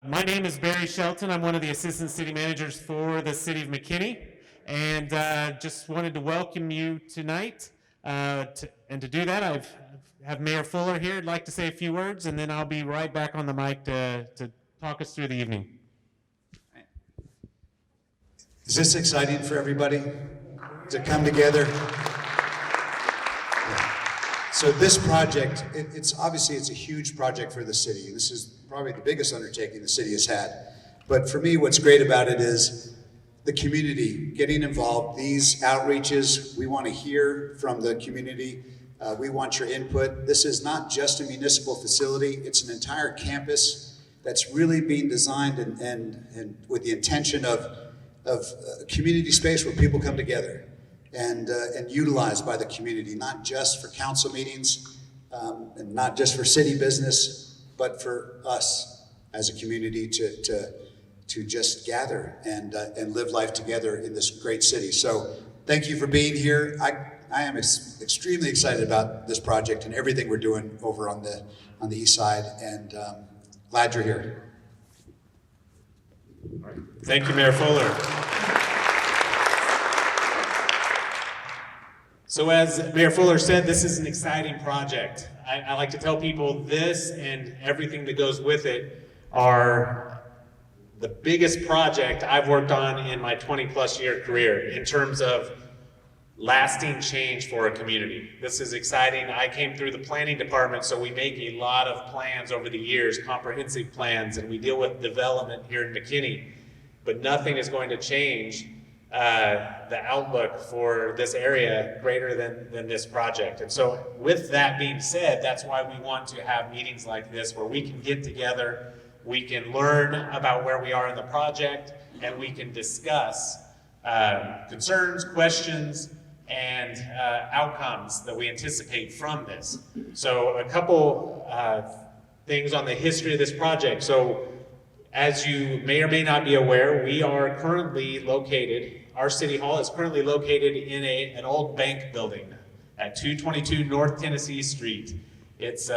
My name is Barry Shelton. I'm one of the assistant city managers for the city of McKinney, and just wanted to welcome you tonight. And to do that, I have Mayor Fuller here. I'd like to say a few words, and then I'll be right back on the mic to talk us through the evening. Is this exciting for everybody to come together? So this project, it's obviously a huge project for the city. This is probably the biggest undertaking the city has had. But for me, what's great about it is the community getting involved. These outreaches, we want to hear from the community. We want your input. This is not just a municipal facility. It's an entire campus that's really being designed and with the intention of a community space where people come together and utilized by the community, not just for council meetings and not just for city business, but for us as a community to just gather and live life together in this great city. So thank you for being here. I am extremely excited about this project and everything we're doing over on the east side, and glad you're here. All right. Thank you, Mayor Fuller. So as Mayor Fuller said, this is an exciting project. I like to tell people this and everything that goes with it are the biggest project I've worked on in my 20-plus year career in terms of lasting change for a community. This is exciting. I came through the planning department, so we make a lot of plans over the years, comprehensive plans, and we deal with development here in McKinney. But nothing is going to change the outlook for this area greater than this project. And so with that being said, that's why we want to have meetings like this where we can get together, we can learn about where we are in the project, and we can discuss concerns, questions, and outcomes that we anticipate from this. So a couple things on the history of this project. So as you may or may not be aware, we are currently located, our city hall is currently located in an old bank building at 222 North Tennessee Street. It's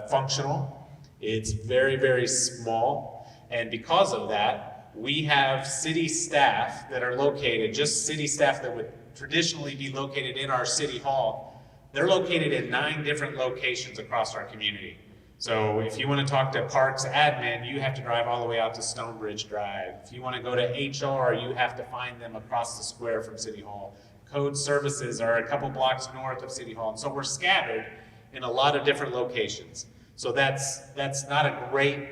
functional, it's very, very small, and because of that, we have city staff that are located, just city staff that would traditionally be located in our city hall. They're located in 9 different locations across our community. So if you want to talk to Parks admin, you have to drive all the way out to Stonebridge Drive. If you want to go to HR, you have to find them across the square from City Hall. Code services are a couple blocks north of City Hall. And so we're scattered in a lot of different locations. So that's not a great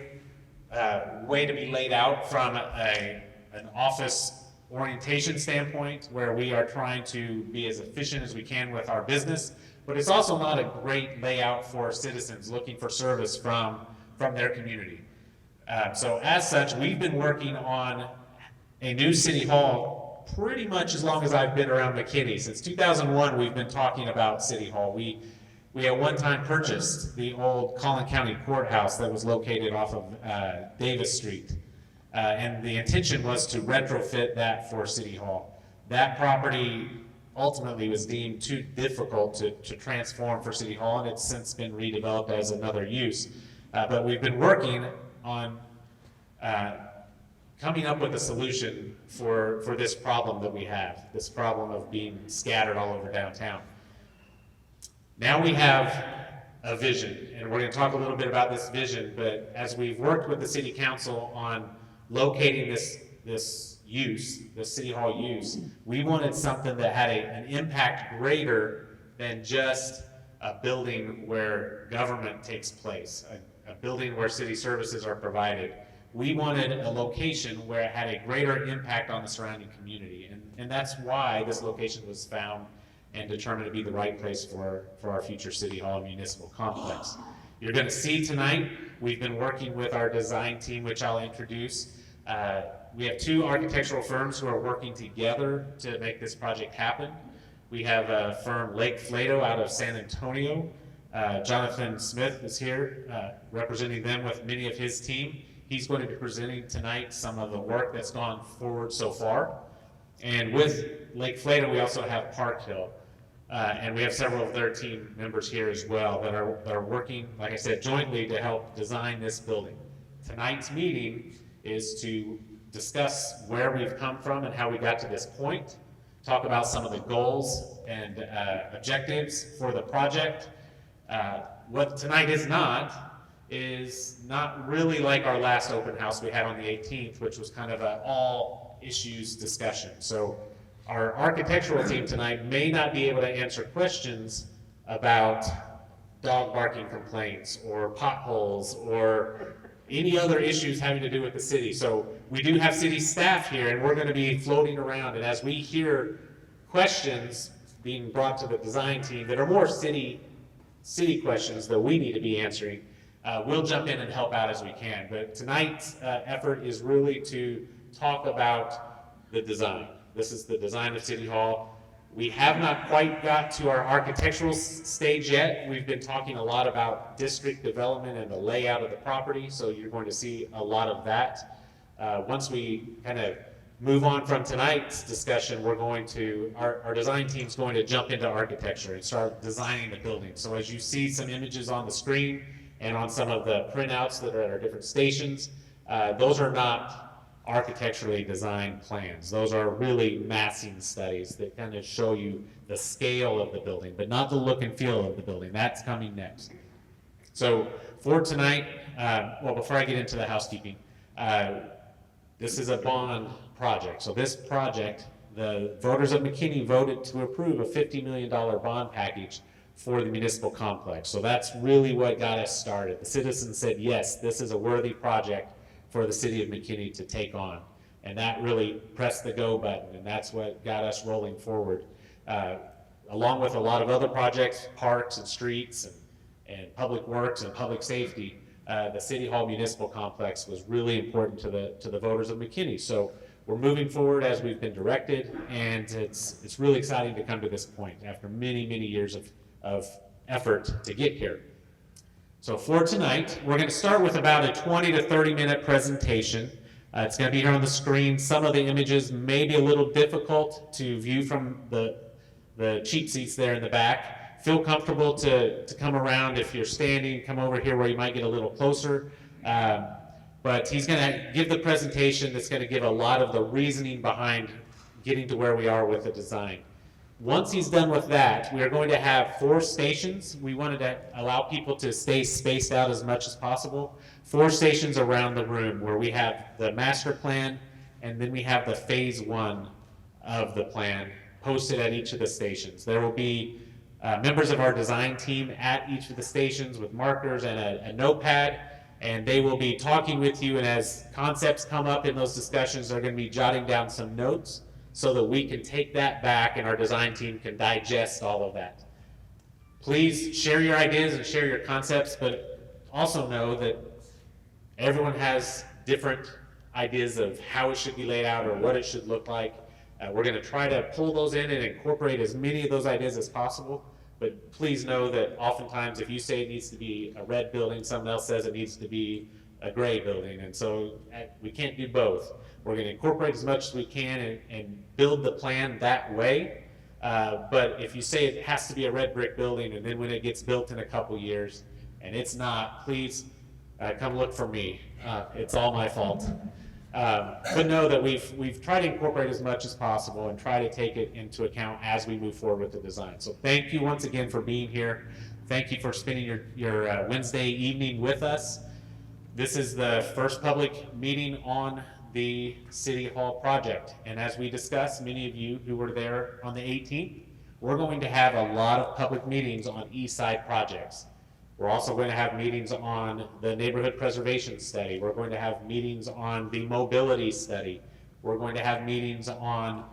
way to be laid out from an office orientation standpoint, where we are trying to be as efficient as we can with our business. But it's also not a great layout for citizens looking for service from their community. So as such, we've been working on a new city hall pretty much as long as I've been around McKinney. Since 2001, we've been talking about city hall. We at one time purchased the old Collin County Courthouse that was located off of Davis Street. And the intention was to retrofit that for city hall. That property ultimately was deemed too difficult to transform for City Hall, and it's since been redeveloped as another use. But we've been working on coming up with a solution for this problem that we have, this problem of being scattered all over downtown. Now we have a vision, and we're going to talk a little bit about this vision, but as we've worked with the City Council on locating this use, the City Hall use, we wanted something that had an impact greater than just a building where government takes place, a building where city services are provided. We wanted a location where it had a greater impact on the surrounding community, and that's why this location was found and determined to be the right place for our future City Hall and municipal complex. You're going to see tonight, we've been working with our design team, which I'll introduce. We have 2 architectural firms who are working together to make this project happen. We have a firm, Lake Flato, out of San Antonio. Jonathan Smith is here representing them with many of his team. He's going to be presenting tonight some of the work that's gone forward so far. And with Lake Flato, we also have Park Hill. And we have several of their team members here as well that are working, like I said, jointly to help design this building. tonight's meeting is to discuss where we've come from and how we got to this point, talk about some of the goals and objectives for the project. What tonight is not really like our last open house we had on the 18th, which was kind of an all issues discussion. So our architectural team tonight may not be able to answer questions about dog barking complaints or potholes or any other issues having to do with the city. So we do have city staff here, and we're going to be floating around, and as we hear questions being brought to the design team that are more city questions that we need to be answering, we'll jump in and help out as we can. But tonight's effort is really to talk about the design. This is the design of City Hall. We have not quite got to our architectural stage yet. We've been talking a lot about district development and the layout of the property, so you're going to see a lot of that. Once we kind of move on from tonight's discussion, we're going to, our design team's going to jump into architecture and start designing the building. So as you see some images on the screen and on some of the printouts that are at our different stations, those are not architecturally designed plans. Those are really massing studies that kind of show you the scale of the building, but not the look and feel of the building. That's coming next. So for tonight, well, before I get into the housekeeping, this is a bond project. So this project, the voters of McKinney voted to approve a $50 million bond package for the municipal complex. So that's really what got us started. The citizens said, yes, this is a worthy project for the city of McKinney to take on. And that really pressed the go button, and that's what got us rolling forward. Along with a lot of other projects, parks and streets and public works and public safety, the City Hall Municipal Complex was really important to the voters of McKinney. So we're moving forward as we've been directed, and it's really exciting to come to this point after many, many years of effort to get here. So for tonight, we're going to start with about a 20 to 30 minute presentation. It's going to be here on the screen. Some of the images may be a little difficult to view from the cheap seats there in the back. Feel comfortable to come around. If you're standing, come over here where you might get a little closer. But he's going to give the presentation that's going to give a lot of the reasoning behind getting to where we are with the design. Once he's done with that, we are going to have 4 stations. We wanted to allow people to stay spaced out as much as possible. 4 stations around the room where we have the master plan, and then we have the phase 1 of the plan posted at each of the stations. There will be members of our design team at each of the stations with markers and a notepad, and they will be talking with you, and as concepts come up in those discussions, they're going to be jotting down some notes so that we can take that back and our design team can digest all of that. Please share your ideas and share your concepts, but also know that everyone has different ideas of how it should be laid out or what it should look like. We're going to try to pull those in and incorporate as many of those ideas as possible, but please know that oftentimes if you say it needs to be a red building, someone else says it needs to be a gray building, and so we can't do both. We're going to incorporate as much as we can and build the plan that way. But if you say it has to be a red brick building, and then when it gets built in a couple years and it's not, please come look for me. It's all my fault. But know that we've tried to incorporate as much as possible and try to take it into account as we move forward with the design. So thank you once again for being here. Thank you for spending your Wednesday evening with us. This is the first public meeting on the City Hall project. And as we discussed, many of you who were there on the 18th, we're going to have a lot of public meetings on East Side projects. We're also going to have meetings on the neighborhood preservation study. We're going to have meetings on the mobility study. We're going to have meetings on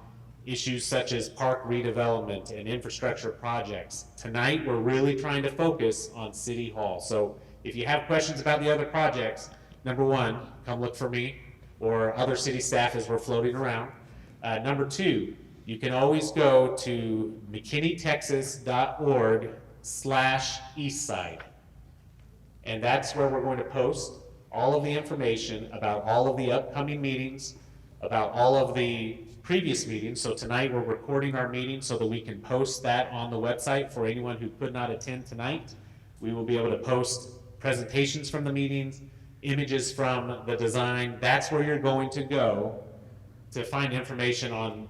issues such as park redevelopment and infrastructure projects. Tonight, we're really trying to focus on City Hall. So if you have questions about the other projects, number 1, come look for me or other city staff as we're floating around. Number 2, you can always go to mckinneytexas.org/eastside. And that's where we're going to post all of the information about all of the upcoming meetings, about all of the previous meetings. So tonight we're recording our meeting so that we can post that on the website for anyone who could not attend tonight. We will be able to post presentations from the meetings, images from the design. That's where you're going to go to find information on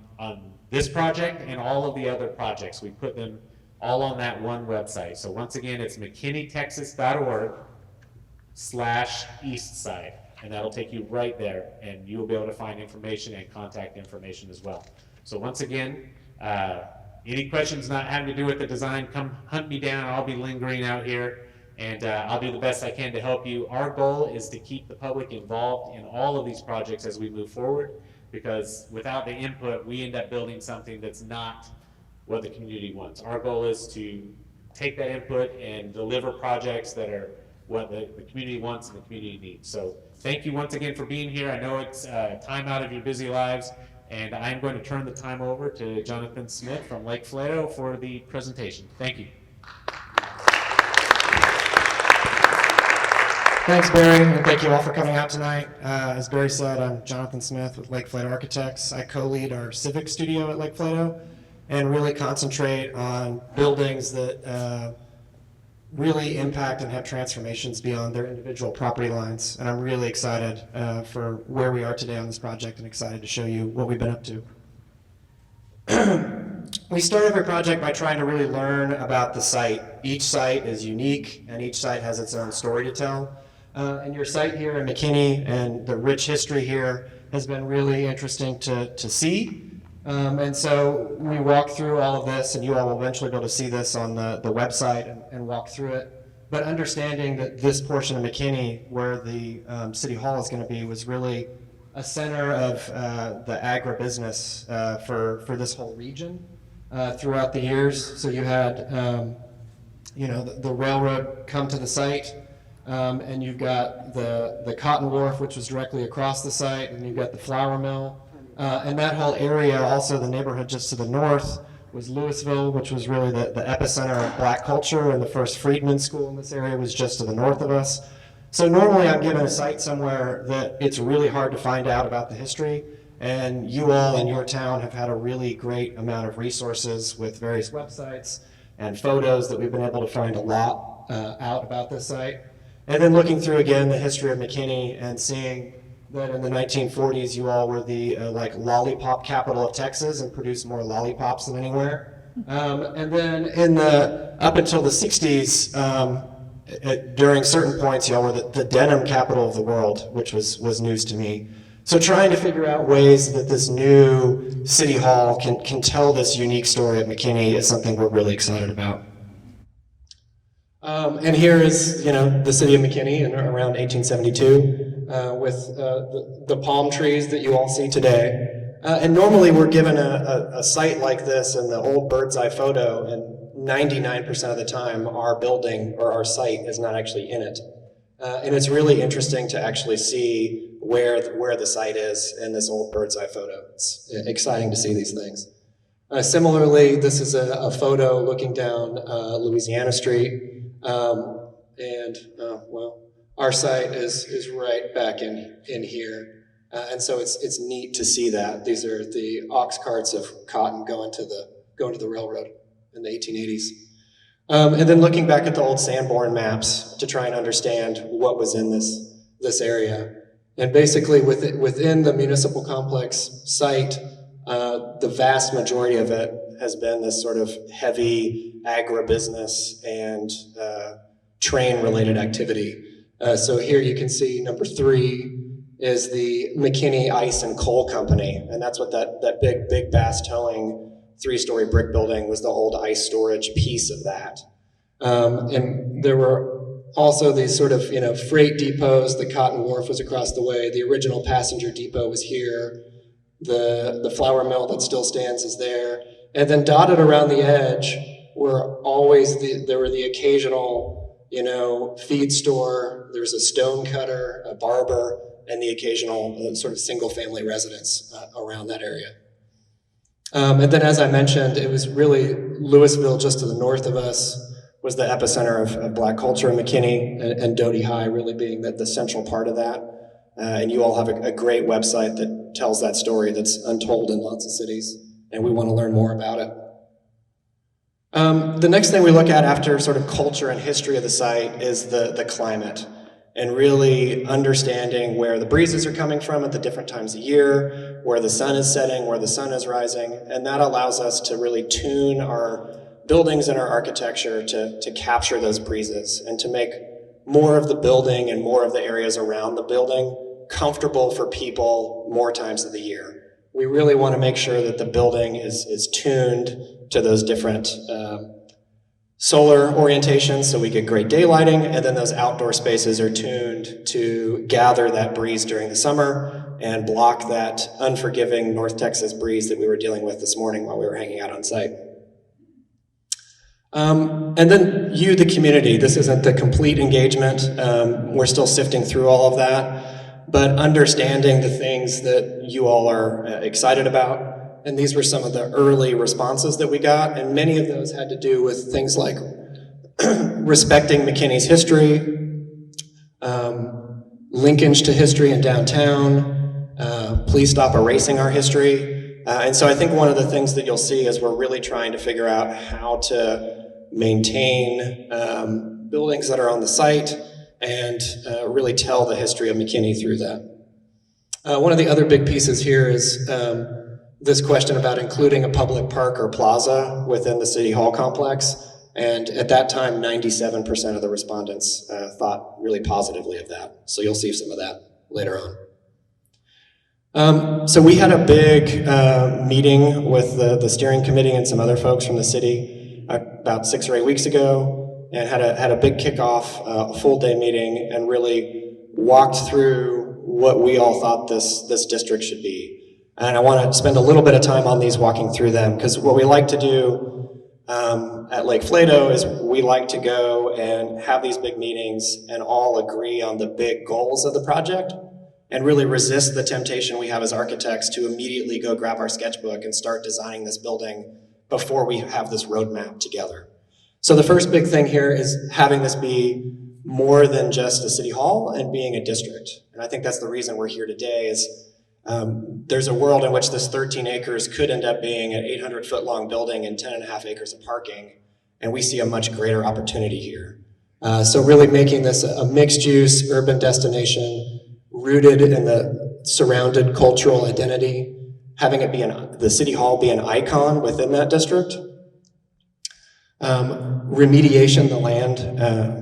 this project and all of the other projects. We put them all on that one website. So once again, it's mckinneytexas.org/eastside, and that'll take you right there, and you'll be able to find information and contact information as well. So once again, any questions not having to do with the design, come hunt me down. I'll be lingering out here, and I'll do the best I can to help you. Our goal is to keep the public involved in all of these projects as we move forward, because without the input, we end up building something that's not what the community wants. Our goal is to take that input and deliver projects that are what the community wants and the community needs. So thank you once again for being here. I know it's time out of your busy lives, and I'm going to turn the time over to Jonathan Smith from Lake Flato for the presentation. Thank you. Thanks, Barry, and thank you all for coming out tonight. As Barry said, I'm Jonathan Smith with Lake Flato Architects. I co-lead our civic studio at Lake Flato and really concentrate on buildings that really impact and have transformations beyond their individual property lines. And I'm really excited for where we are today on this project and excited to show you what we've been up to. We start every project by trying to really learn about the site. Each site is unique and each site has its own story to tell. And your site here in McKinney and the rich history here has been really interesting to see. And so we walk through all of this, and you all will eventually be able to see this on the website and walk through it. But understanding that this portion of McKinney, where the City Hall is going to be, was really a center of the agribusiness for this whole region throughout the years. So you had, the railroad come to the site, and you've got the cotton wharf, which was directly across the site, and you've got the flour mill. And that whole area, also the neighborhood just to the north, was Louisville, which was really the epicenter of black culture, and the first freedmen school in this area was just to the north of us. So normally I'm given a site somewhere that it's really hard to find out about the history, and you all in your town have had a really great amount of resources with various websites and photos that we've been able to find a lot out about this site. And then looking through again the history of McKinney and seeing that in the 1940s you all were the lollipop capital of Texas and produced more lollipops than anywhere. And then up until the 60s, during certain points you all were the denim capital of the world, which was news to me. So trying to figure out ways that this new City Hall can tell this unique story of McKinney is something we're really excited about. And here is, the city of McKinney in around 1872 with the palm trees that you all see today. And normally we're given a site like this in the old bird's eye photo, and 99% of the time our building or our site is not actually in it. And it's really interesting to actually see where the site is in this old bird's eye photo. It's exciting to see these things. Similarly, this is a photo looking down Louisiana Street. Our site is right back in here. And so it's neat to see that. These are the ox carts of cotton going to the railroad in the 1880s. And then looking back at the old Sanborn maps to try and understand what was in this area. And basically within the municipal complex site, the vast majority of it has been this sort of heavy agribusiness and train-related activity. So here you can see number 3 is the McKinney Ice and Coal Company, and that's what that big bass towing 3-story brick building was, the old ice storage piece of that. And there were also these sort of freight depots. The cotton wharf was across the way. The original passenger depot was here. The flour mill that still stands is there. And then dotted around the edge were always there were the occasional feed store. There's a stone cutter, a barber, and the occasional sort of single-family residence around that area. And then, as I mentioned, it was really Louisville, just to the north of us, was the epicenter of black culture in McKinney, and Doty High really being the central part of that. And you all have a great website that tells that story that's untold in lots of cities, and we want to learn more about it. The next thing we look at after sort of culture and history of the site is the climate. and really understanding where the breezes are coming from at the different times of year, where the sun is setting, where the sun is rising, and that allows us to really tune our buildings and our architecture to capture those breezes and to make more of the building and more of the areas around the building comfortable for people more times of the year. We really want to make sure that the building is tuned to those different solar orientations so we get great daylighting, and then those outdoor spaces are tuned to gather that breeze during the summer and block that unforgiving North Texas breeze that we were dealing with this morning while we were hanging out on site. And then you, the community, this isn't the complete engagement. We're still sifting through all of that, but understanding the things that you all are excited about. And these were some of the early responses that we got, and many of those had to do with things like respecting McKinney's history, linkage to history in downtown, please stop erasing our history. And so I think one of the things that you'll see is we're really trying to figure out how to maintain buildings that are on the site and really tell the history of McKinney through that. One of the other big pieces here is this question about including a public park or plaza within the City Hall complex. And at that time, 97% of the respondents thought really positively of that. So you'll see some of that later on. So we had a big meeting with the steering committee and some other folks from the city about 6 or 8 weeks ago, and had a big kickoff, a full day meeting, and really walked through what we all thought this district should be. And I want to spend a little bit of time on these, walking through them, because what we like to do at Lake Flato is we like to go and have these big meetings and all agree on the big goals of the project and really resist the temptation we have as architects to immediately go grab our sketchbook and start designing this building before we have this roadmap together. So the first big thing here is having this be more than just a city hall and being a district. And I think that's the reason we're here today is there's a world in which this 13 acres could end up being an 800-foot long building and 10.5 acres of parking, and we see a much greater opportunity here. So really making this a mixed-use urban destination rooted in the surrounded cultural identity, having it be the City Hall be an icon within that district. Remediation, the land,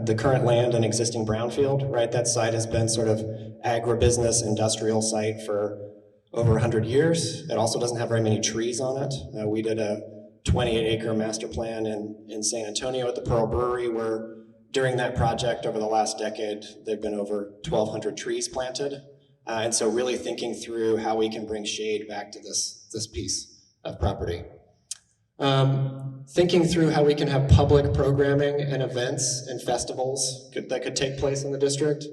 the current land and existing brownfield, right? That site has been sort of agribusiness industrial site for over 100 years. It also doesn't have very many trees on it. We did a 28-acre master plan in San Antonio at the Pearl Brewery, where during that project over the last decade, there've been over 1,200 trees planted. And so really thinking through how we can bring shade back to this piece of property. Thinking through how we can have public programming and events and festivals that could take place in the district.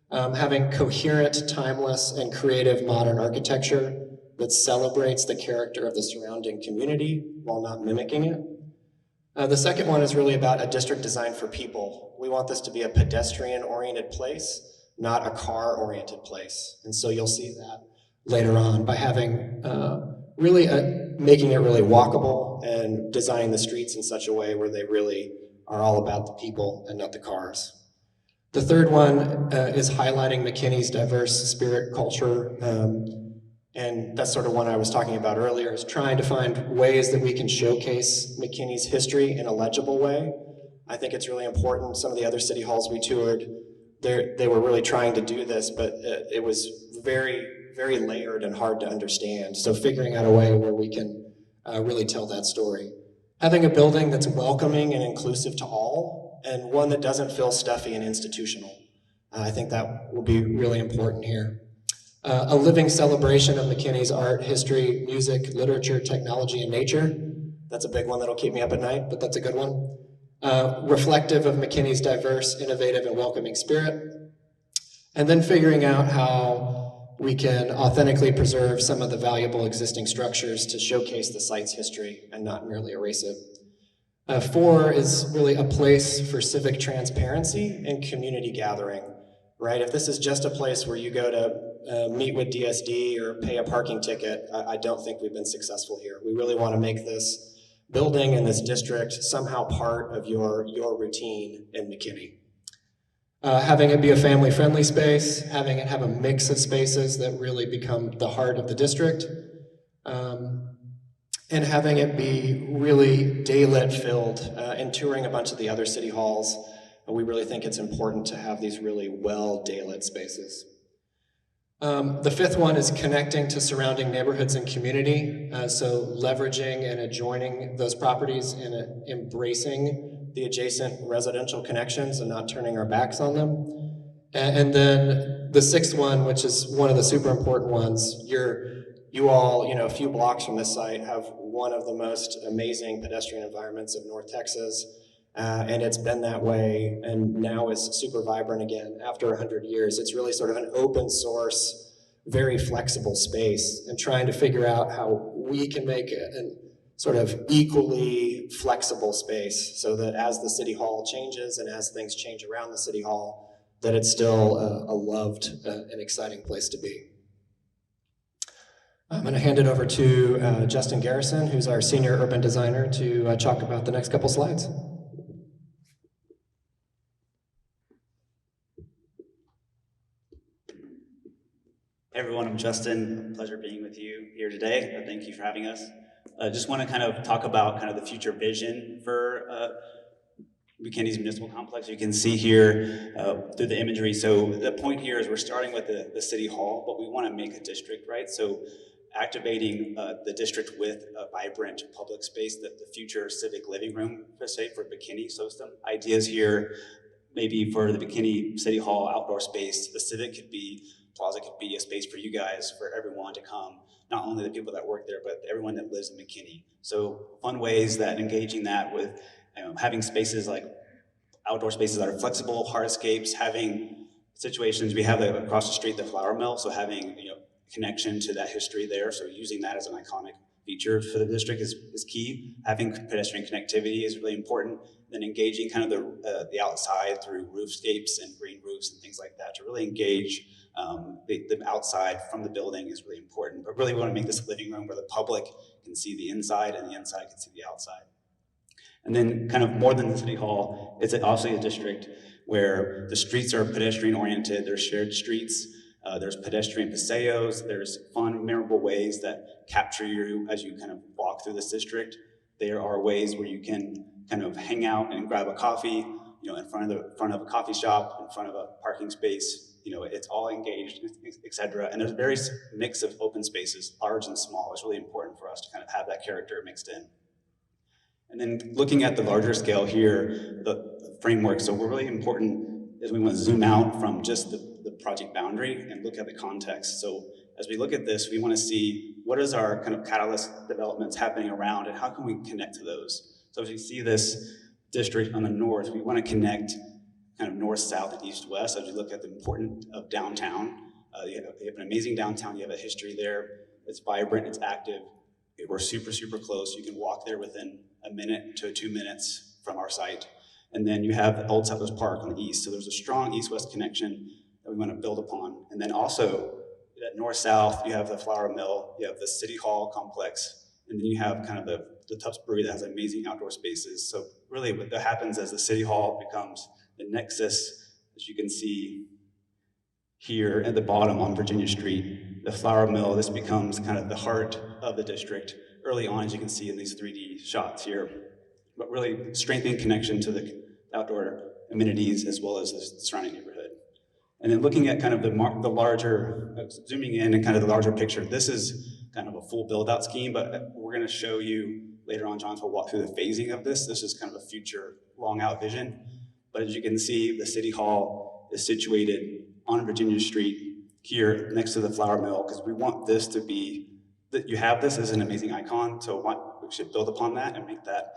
Having coherent, timeless, and creative modern architecture that celebrates the character of the surrounding community while not mimicking it. The second one is really about a district designed for people. We want this to be a pedestrian-oriented place, not a car-oriented place. And so you'll see that later on by having making it really walkable and designing the streets in such a way where they really are all about the people and not the cars. The third one is highlighting McKinney's diverse spirit, culture, and that's sort of one I was talking about earlier, is trying to find ways that we can showcase McKinney's history in a legible way. I think it's really important. Some of the other city halls we toured, they were really trying to do this, but it was very, very layered and hard to understand. So figuring out a way where we can really tell that story. Having a building that's welcoming and inclusive to all, and one that doesn't feel stuffy and institutional. I think that will be really important here. A living celebration of McKinney's art, history, music, literature, technology, and nature. That's a big one that'll keep me up at night, but that's a good one. Reflective of McKinney's diverse, innovative, and welcoming spirit. And then figuring out how we can authentically preserve some of the valuable existing structures to showcase the site's history and not merely erase it. 4 is really a place for civic transparency and community gathering, right? If this is just a place where you go to meet with DSD or pay a parking ticket, I don't think we've been successful here. We really want to make this building and this district somehow part of your routine in McKinney. Having it be a family-friendly space, having it have a mix of spaces that really become the heart of the district, and having it be really daylit filled. And touring a bunch of the other city halls, we really think it's important to have these really well daylit spaces. The fifth one is connecting to surrounding neighborhoods and community, so leveraging and adjoining those properties and embracing the adjacent residential connections and not turning our backs on them. And then the sixth one, which is one of the super important ones, you all, a few blocks from this site have one of the most amazing pedestrian environments of North Texas. And it's been that way and now is super vibrant again after 100 years. It's really sort of an open source, very flexible space, and trying to figure out how we can make it a sort of equally flexible space so that as the city hall changes and as things change around the city hall, that it's still a loved and exciting place to be. I'm going to hand it over to Justin Garrison, who's our senior urban designer, to talk about the next couple slides. Hey everyone, I'm Justin. Pleasure being with you here today. Thank you for having us. I just want to kind of talk about kind of the future vision for McKinney's Municipal Complex. You can see here through the imagery. So the point here is we're starting with the City Hall, but we want to make a district, right? So activating the district with a vibrant public space, the future civic living room, per se, for McKinney. So some ideas here, maybe for the McKinney City Hall outdoor space, the civic plaza could be a space for you guys, for everyone to come, not only the people that work there, but everyone that lives in McKinney. So fun ways that engaging that with having spaces like outdoor spaces that are flexible, hardscapes, having situations, we have across the street the flour mill, so having connection to that history there, so using that as an iconic feature for the district is key. Having pedestrian connectivity is really important. Then engaging kind of the outside through roofscapes and green roofs and things like that to really engage the outside from the building is really important. But really we want to make this a living room where the public can see the inside and the inside can see the outside. And then kind of more than the city hall, it's also a district where the streets are pedestrian oriented, there's shared streets, there's pedestrian paseos, there's fun, memorable ways that capture you as you kind of walk through this district. There are ways where you can kind of hang out and grab a coffee, in front of a coffee shop, in front of a parking space. It's all engaged, etc. And there's a various mix of open spaces, large and small. It's really important for us to kind of have that character mixed in. And then looking at the larger scale here, the framework. So we're really important is we want to zoom out from just the project boundary and look at the context. So as we look at this, we want to see what is our kind of catalyst developments happening around and how can we connect to those. So as you see this district on the north, we want to connect kind of north, south, and east, west. As you look at the importance of downtown, you have an amazing downtown, you have a history there, it's vibrant, it's active, we're super, super close. You can walk there within a minute to 2 minutes from our site. And then you have Old Settlers Park on the east. So there's a strong east-west connection that we want to build upon. And then also at north-south, you have the flour mill, you have the city hall complex, and then you have kind of the Tufts Brewery that has amazing outdoor spaces. So really what that happens as the city hall becomes the nexus, as you can see here at the bottom on Virginia Street, the flour mill, this becomes kind of the heart of the district early on, as you can see in these 3D shots here, but really strengthening connection to the outdoor amenities as well as the surrounding neighborhood. And then looking at kind of the larger, zooming in and kind of the larger picture, this is kind of a full build out scheme, but we're gonna show you later on, John will walk through the phasing of this. This is kind of a future long out vision. But as you can see, the city hall is situated on Virginia Street here next to the flour mill, because we want this to be, that you have this as an amazing icon, so we should build upon that and make that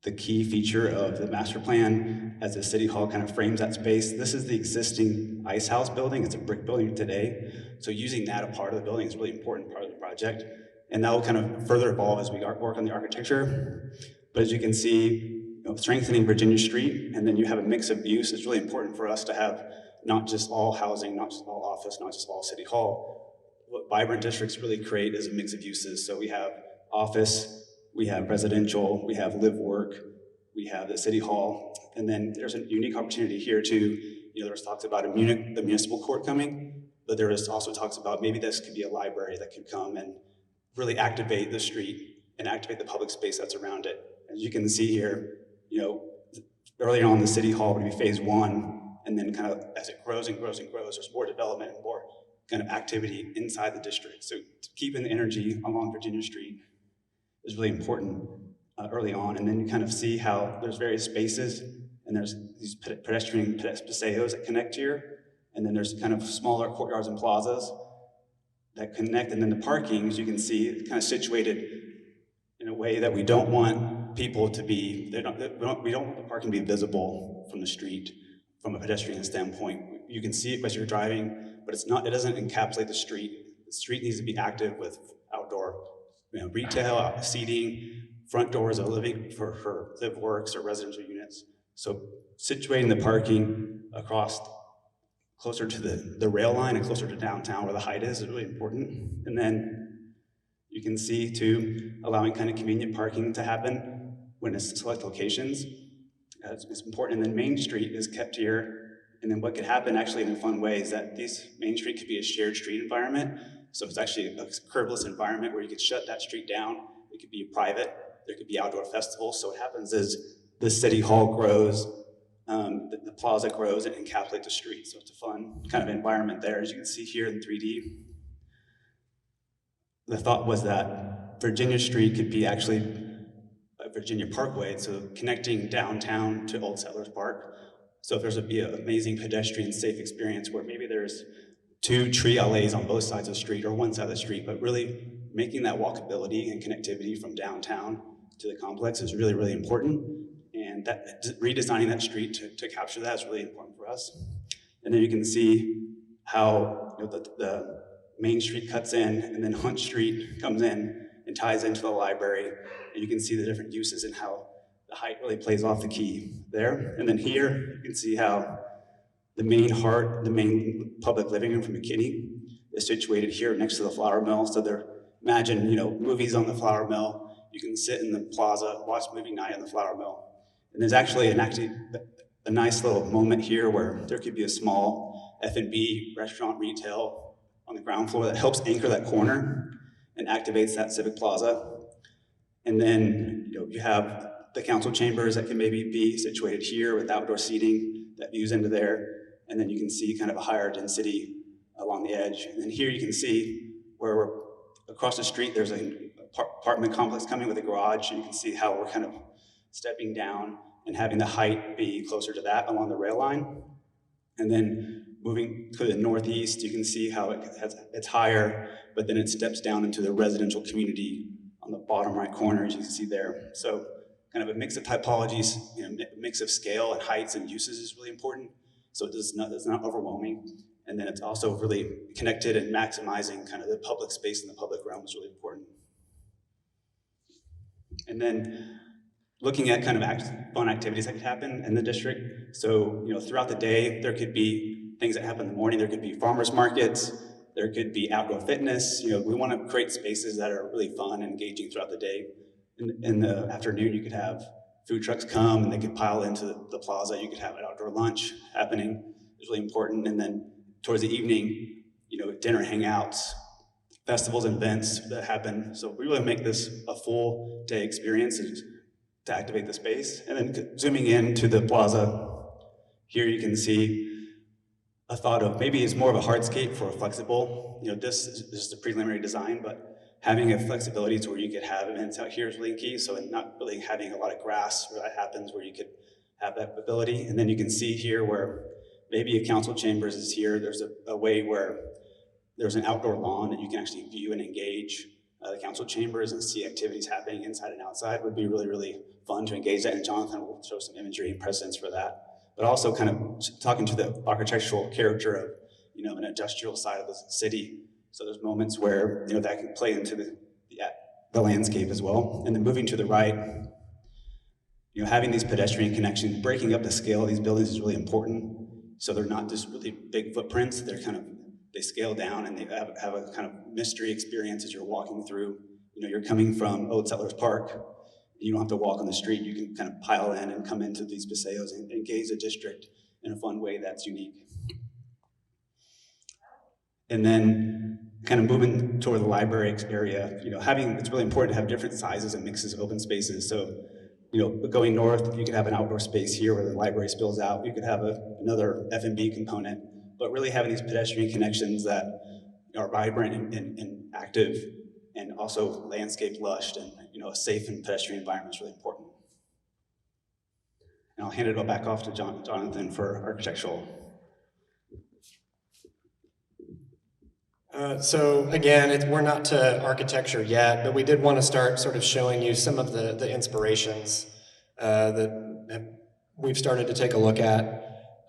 the key feature of the master plan as the city hall kind of frames that space. This is the existing ice house building. It's a brick building today. So using that a part of the building is a really important part of the project. And that will kind of further evolve as we work on the architecture. But as you can see, strengthening Virginia Street, and then you have a mix of use. It's really important for us to have not just all housing, not just all office, not just all city hall. What vibrant districts really create is a mix of uses. So we have office, we have residential, we have live work, we have the City Hall, and then there's a unique opportunity here too. There's talks about the municipal court coming, but there is also talks about maybe this could be a library that could come and really activate the street and activate the public space that's around it. As you can see here, earlier on the City Hall would be phase 1, and then kind of as it grows and grows and grows, there's more development and more kind of activity inside the district. So keeping the energy along Virginia Street is really important early on, and then you kind of see how there's various spaces, and there's these pedestrian paseos that connect here, and then there's kind of smaller courtyards and plazas that connect, and then the parking, as you can see, kind of situated in a way that we don't want people to be, we don't want the parking to be visible from the street from a pedestrian standpoint. You can see it as you're driving, but it doesn't encapsulate the street. The street needs to be active with outdoor retail, seating, front doors of living for live works or residential units. So situating the parking across closer to the rail line and closer to downtown where the height is really important. And then you can see too, allowing kind of convenient parking to happen when it's select locations. It's important. And then Main Street is kept here. And then what could happen actually in a fun way is that Main Street could be a shared street environment. So it's actually a curbless environment where you could shut that street down. It could be private. There could be outdoor festivals. So what happens is the City Hall grows, the plaza grows and encapsulates the street. So it's a fun kind of environment there. As you can see here in 3D, the thought was that Virginia Street could be actually a Virginia Parkway, so connecting downtown to Old Settlers Park. So if there's be an amazing pedestrian safe experience where maybe there's 2 tree alleys on both sides of the street or one side of the street, but really making that walkability and connectivity from downtown to the complex is really, really important. And that redesigning that street to capture that is really important for us. And then you can see how the Main Street cuts in, and then Hunt Street comes in and ties into the library. And you can see the different uses and how the height really plays off the key there. And then here, you can see how the main public living room from McKinney is situated here next to the flour mill. So imagine, movies on the flour mill. You can sit in the plaza, watch movie night on the flour mill. And there's actually a nice little moment here where there could be a small F&B restaurant retail on the ground floor that helps anchor that corner and activates that civic plaza. And then you have the council chambers that can maybe be situated here with outdoor seating that views into there. And then you can see kind of a higher density along the edge. And then here you can see where we're across the street, there's an apartment complex coming with a garage. And you can see how we're kind of stepping down and having the height be closer to that along the rail line. And then moving to the northeast, you can see how it's higher, but then it steps down into the residential community on the bottom right corner, as you can see there. So kind of a mix of typologies, mix of scale and heights and uses is really important. So it's not overwhelming. And then it's also really connected and maximizing kind of the public space and the public realm is really important. And then looking at kind of fun activities that could happen in the district. So, throughout the day, there could be things that happen in the morning. There could be farmers markets. There could be outdoor fitness. We want to create spaces that are really fun and engaging throughout the day. In the afternoon, you could have food trucks come and they could pile into the plaza. You could have an outdoor lunch happening. It's really important. And then towards the evening, dinner hangouts, festivals and events that happen. So we really make this a full day experience to activate the space. And then zooming into the plaza, here you can see a thought of maybe it's more of a hardscape for a flexible, this is just a preliminary design, but having a flexibility to where you could have events out here is really key. So not really having a lot of grass where that happens, where you could have that ability. And then you can see here where maybe a council chambers is here. There's a way where there's an outdoor lawn and you can actually view and engage the council chambers and see activities happening inside and outside. Would be really, really fun to engage that. And Jonathan will show some imagery and precedents for that. But also kind of talking to the architectural character of, an industrial side of the city. So there's moments where, that can play into the landscape as well. And then moving to the right, having these pedestrian connections, breaking up the scale of these buildings is really important. So they're not just really big footprints. They scale down and they have a kind of mystery experience as you're walking through. You're coming from Old Settlers Park. You don't have to walk on the street. You can kind of pile in and come into these paseos and gaze the district in a fun way that's unique. And then kind of moving toward the library area, it's really important to have different sizes and mixes of open spaces. So, going north, you could have an outdoor space here where the library spills out. You could have another F&B component, but really having these pedestrian connections that are vibrant and active, and also landscape lush, and a safe and pedestrian environment is really important. And I'll hand it back off to Jonathan for architectural. So again, we're not to architecture yet, but we did want to start sort of showing you some of the inspirations that we've started to take a look at.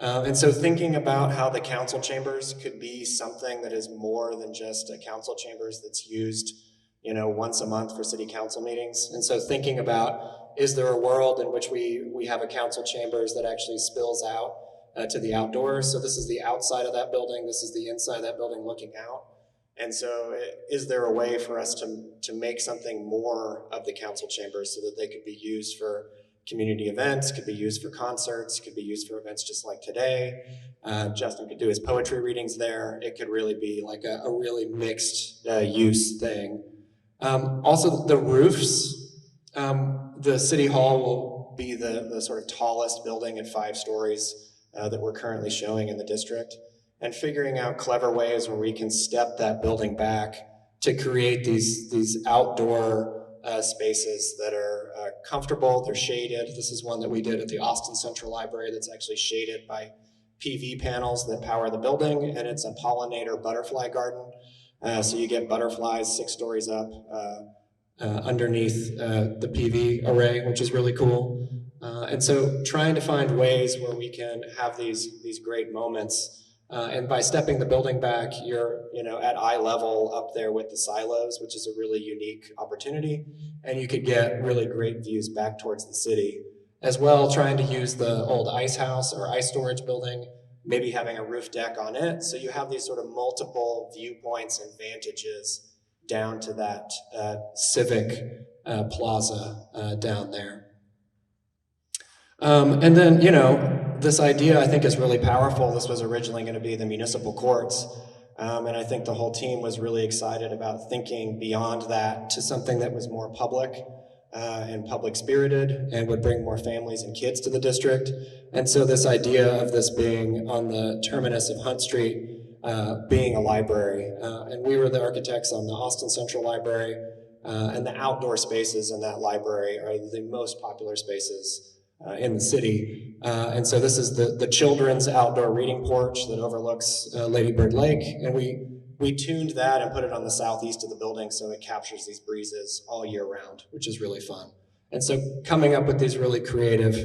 And so thinking about how the council chambers could be something that is more than just a council chambers that's used, once a month for city council meetings. And so thinking about, is there a world in which we have a council chambers that actually spills out to the outdoors? So this is the outside of that building. This is the inside of that building looking out. And so is there a way for us to make something more of the council chambers so that they could be used for community events, could be used for concerts, could be used for events just like today. Justin could do his poetry readings there. It could really be like a really mixed use thing. Also the roofs, the city hall will be the sort of tallest building at 5 stories that we're currently showing in the district, and figuring out clever ways where we can step that building back to create these outdoor spaces that are comfortable, they're shaded. This is one that we did at the Austin Central Library that's actually shaded by PV panels that power the building, and it's a pollinator butterfly garden. So you get butterflies 6 stories up underneath the PV array, which is really cool. And so trying to find ways where we can have these great moments. And by stepping the building back, you're at eye level up there with the silos, which is a really unique opportunity. And you could get really great views back towards the city. As well, trying to use the old ice house or ice storage building, maybe having a roof deck on it. So you have these sort of multiple viewpoints and vantages down to that civic plaza down there. And then, this idea I think is really powerful. This was originally going to be the municipal courts. And I think the whole team was really excited about thinking beyond that to something that was more public and public spirited and would bring more families and kids to the district. And so this idea of this being on the terminus of Hunt Street being a library. And we were the architects on the Austin Central Library, and the outdoor spaces in that library are the most popular spaces in the city. And so this is the children's outdoor reading porch that overlooks Lady Bird Lake. And we tuned that and put it on the southeast of the building so it captures these breezes all year round, which is really fun. And so coming up with these really creative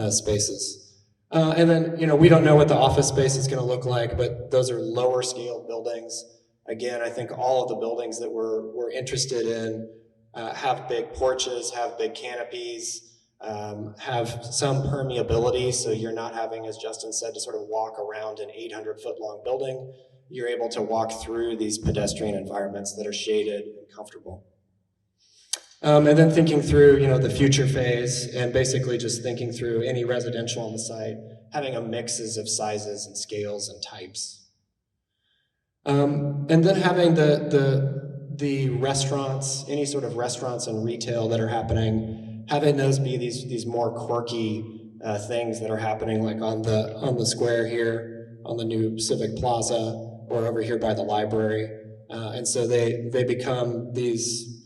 spaces. And then, we don't know what the office space is gonna look like, but those are lower scale buildings. Again, I think all of the buildings that we're interested in have big porches, have big canopies, have some permeability, so you're not having, as Justin said, to sort of walk around an 800-foot-long building. You're able to walk through these pedestrian environments that are shaded and comfortable. And then thinking through, the future phase, and basically just thinking through any residential on the site, having a mixes of sizes and scales and types. And then having the restaurants, any sort of restaurants and retail that are happening, having those be these more quirky things that are happening, like on the square here, on the new Civic Plaza, or over here by the library. And so they become these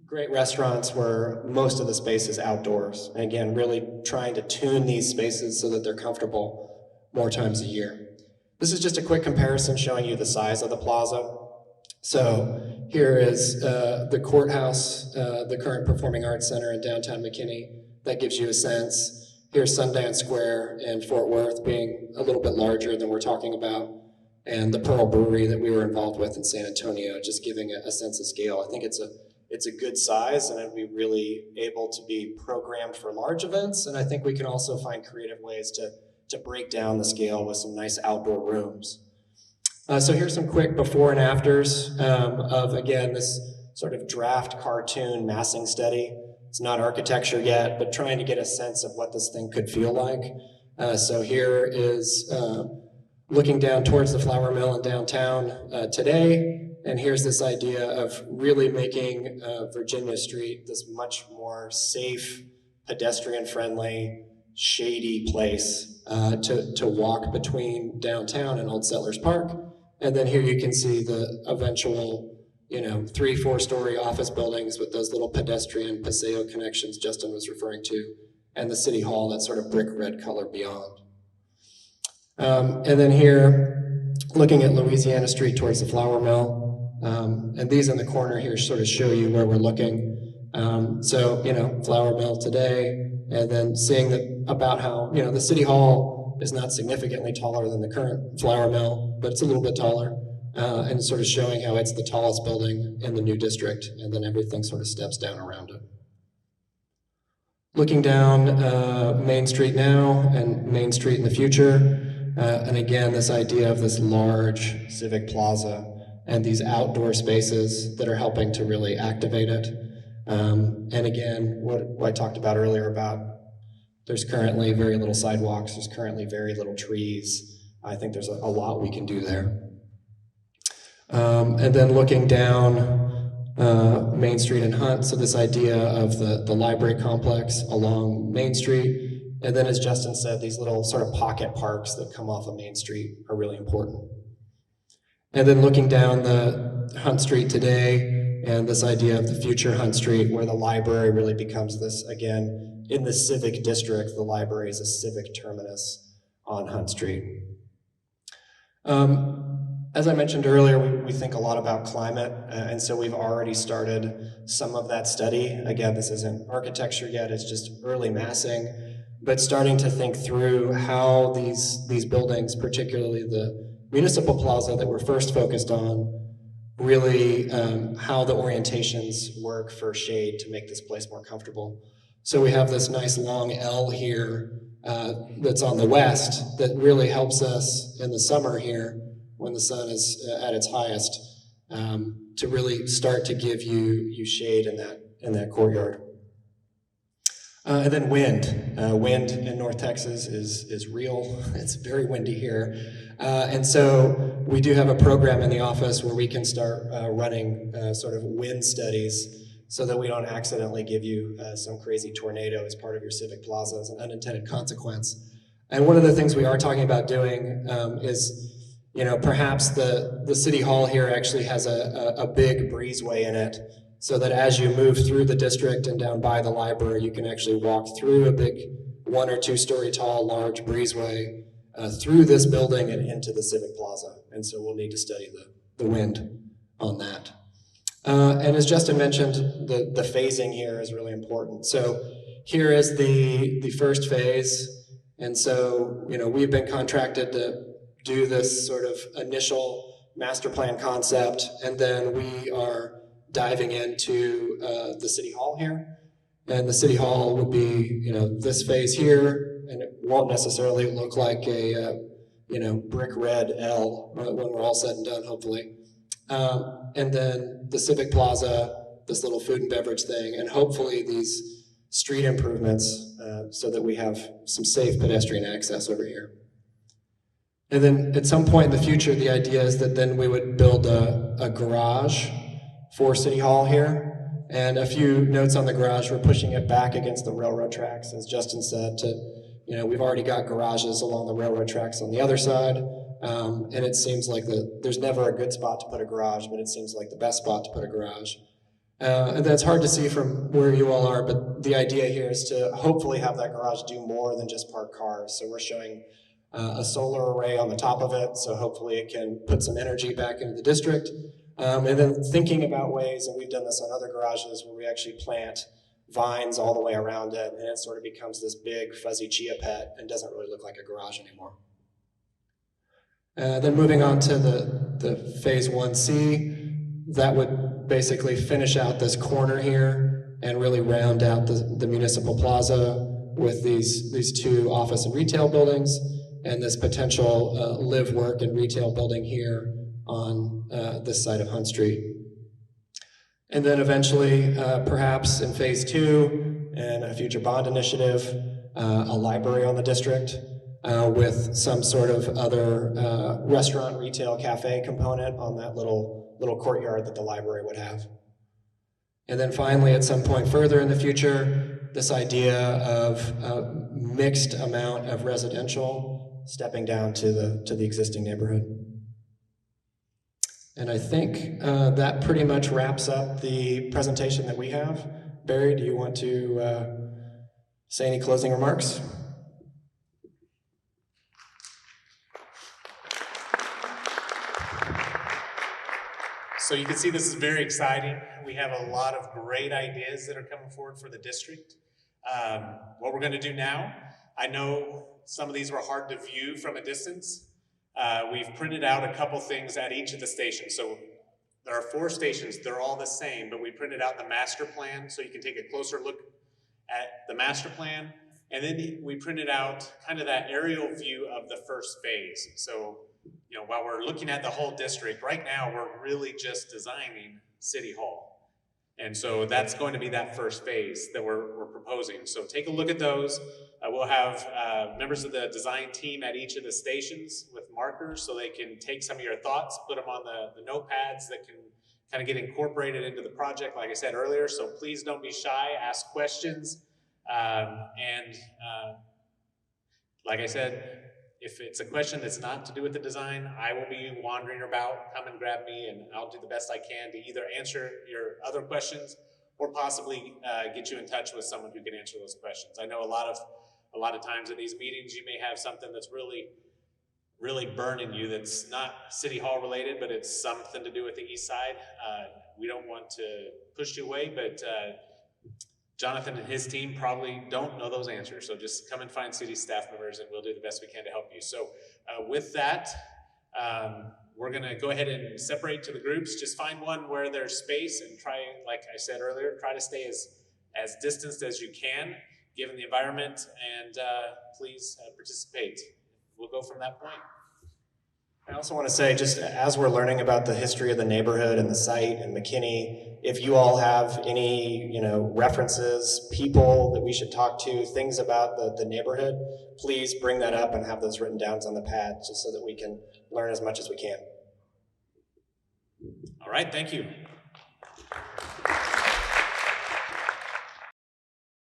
great restaurants where most of the space is outdoors. And again, really trying to tune these spaces so that they're comfortable more times a year. This is just a quick comparison showing you the size of the plaza. So here is the courthouse, the current Performing Arts Center in downtown McKinney. That gives you a sense. Here's Sundance Square in Fort Worth being a little bit larger than we're talking about. And the Pearl Brewery that we were involved with in San Antonio, just giving a sense of scale. I think it's a good size, and it'd be really able to be programmed for large events. And I think we can also find creative ways to break down the scale with some nice outdoor rooms. So here's some quick before and afters of, again, this sort of draft cartoon massing study It's not architecture yet, but trying to get a sense of what this thing could feel like. So here is looking down towards the flour mill in downtown today, and here's this idea of really making Virginia Street this much more safe, pedestrian-friendly, shady place to walk between downtown and Old Settlers Park. And then here you can see the eventual, 3-4 story office buildings with those little pedestrian paseo connections Justin was referring to, and the city hall, that sort of brick red color beyond. And then here, looking at Louisiana Street towards the flour mill, and these in the corner here sort of show you where we're looking. So, flour mill today, and then seeing about how, the city hall is not significantly taller than the current flour mill, but it's a little bit taller, and sort of showing how it's the tallest building in the new district, and then everything sort of steps down around it. Looking down Main Street now and Main Street in the future, and again, this idea of this large civic plaza and these outdoor spaces that are helping to really activate it. And again, what I talked about earlier about there's currently very little sidewalks, there's currently very little trees. I think there's a lot we can do there. And then looking down Main Street and Hunt, so this idea of the library complex along Main Street, and then as Justin said, these little sort of pocket parks that come off of Main Street are really important. And then looking down the Hunt Street today, and this idea of the future Hunt Street, where the library really becomes this, again, in the civic district, the library is a civic terminus on Hunt Street. As I mentioned earlier, we think a lot about climate, and so we've already started some of that study. Again, this isn't architecture yet, it's just early massing, but starting to think through how these buildings, particularly the Municipal Plaza that we're first focused on, really how the orientations work for shade to make this place more comfortable. So we have this nice long L here that's on the west that really helps us in the summer here when the sun is at its highest to really start to give you shade in that courtyard. And then wind. Wind in North Texas is real. It's very windy here. And so we do have a program in the office where we can start running sort of wind studies so that we don't accidentally give you some crazy tornado as part of your civic plaza as an unintended consequence. And one of the things we are talking about doing is, perhaps the city hall here actually has a big breezeway in it, so that as you move through the district and down by the library, you can actually walk through a big 1 or 2 story tall large breezeway through this building and into the civic plaza. And so we'll need to study the wind on that. And as Justin mentioned, the phasing here is really important. So here is the first phase. And so, we've been contracted to do this sort of initial master plan concept, and then we are diving into the city hall here. And the city hall would be, this phase here, and it won't necessarily look like a, brick red L when we're all said and done, hopefully. And then the civic plaza, this little food and beverage thing, and hopefully these street improvements so that we have some safe pedestrian access over here. And then at some point in the future, the idea is that then we would build a garage for City Hall here. And a few notes on the garage, we're pushing it back against the railroad tracks, as Justin said, we've already got garages along the railroad tracks on the other side. And it seems like there's never a good spot to put a garage, but it seems like the best spot to put a garage. And that's hard to see from where you all are, but the idea here is to hopefully have that garage do more than just park cars. So we're showing a solar array on the top of it, so hopefully it can put some energy back into the district. And then thinking about ways, and we've done this on other garages, where we actually plant vines all the way around it, and it sort of becomes this big fuzzy chia pet and doesn't really look like a garage anymore. Then moving on to the phase 1C, that would basically finish out this corner here and really round out the Municipal Plaza with these 2 office and retail buildings, and this potential live, work, and retail building here on this side of Hunt Street. And then eventually, perhaps in phase 2 and a future bond initiative, a library on the district with some sort of other restaurant, retail, cafe component on that little courtyard that the library would have. And then finally, at some point further in the future, this idea of a mixed amount of residential stepping down to the existing neighborhood. And I think that pretty much wraps up the presentation that we have. Barry, do you want to say any closing remarks? So you can see this is very exciting. We have a lot of great ideas that are coming forward for the district. What we're going to do now, I know some of these were hard to view from a distance. We've printed out a couple things at each of the stations. So there are 4 stations, they're all the same, but we printed out the master plan so you can take a closer look at the master plan. And then we printed out kind of that aerial view of the first phase. So, you know, while we're looking at the whole district, right now we're really just designing City Hall. And so that's going to be that first phase that we're proposing. So take a look at those. We'll have members of the design team at each of the stations with markers so they can take some of your thoughts, put them on the notepads that can kind of get incorporated into the project, like I said earlier. So please don't be shy, ask questions. Like I said, if it's a question that's not to do with the design, I will be wandering about. Come and grab me and I'll do the best I can to either answer your other questions or possibly get you in touch with someone who can answer those questions. I know a lot of times at these meetings you may have something that's really burning you that's not City Hall related, but it's something to do with the east side. We don't want to push you away, but Jonathan and his team probably don't know those answers. So just come and find city staff members and we'll do the best we can to help you. So with that, we're gonna go ahead and separate to the groups. Just find one where there's space and try, like I said earlier, try to stay as distanced as you can, given the environment, and please participate. We'll go from that point. I also want to say, just as we're learning about the history of the neighborhood and the site and McKinney, if you all have any, references, people that we should talk to, things about the neighborhood, please bring that up and have those written down on the pad just so that we can learn as much as we can. All right, thank you.